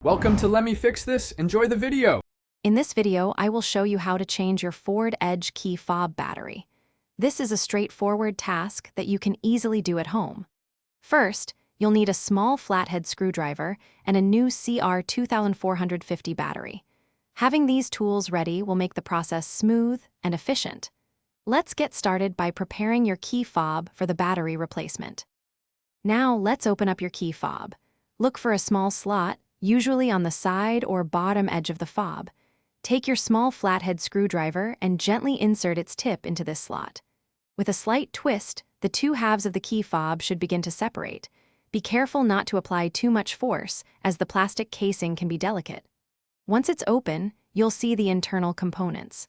Welcome to Let Me Fix This. Enjoy the video. In this video, I will show you how to change your forward edge key fob battery. This is a straightforward task that you can easily do at home. First, you'll need a small flathead screwdriver and a new CR2450 battery. Having these tools ready will make the process smooth and efficient. Let's get started by preparing your key fob for the battery replacement. Now, let's open up your key fob. Look for a small slot, usually on the side or bottom edge of the fob. Take your small flathead screwdriver and gently insert its tip into this slot. With a slight twist, the two halves of the key fob should begin to separate. Be careful not to apply too much force, as the plastic casing can be delicate. Once it's open, you'll see the internal components.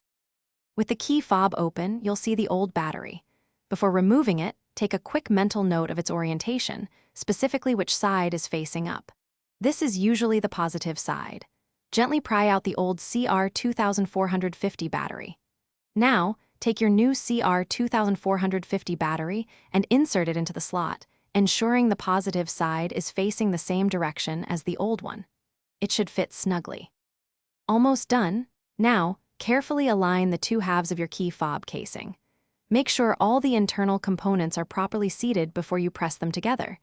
With the key fob open, you'll see the old battery. Before removing it, take a quick mental note of its orientation, specifically which side is facing up. This is usually the positive side. Gently pry out the old CR2450 battery. Now, take your new CR2450 battery and insert it into the slot, ensuring the positive side is facing the same direction as the old one. It should fit snugly. Almost done. Now, carefully align the two halves of your key fob casing. Make sure all the internal components are properly seated before you press them together.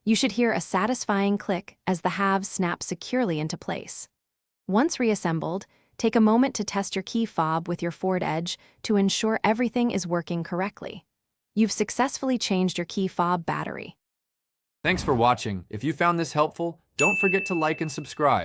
You should hear a satisfying click as the halves snap securely into place. Once reassembled, take a moment to test your key fob with your forward edge to ensure everything is working correctly. You've successfully changed your key fob battery. Thanks for watching. If you found this helpful, don't forget to like and subscribe.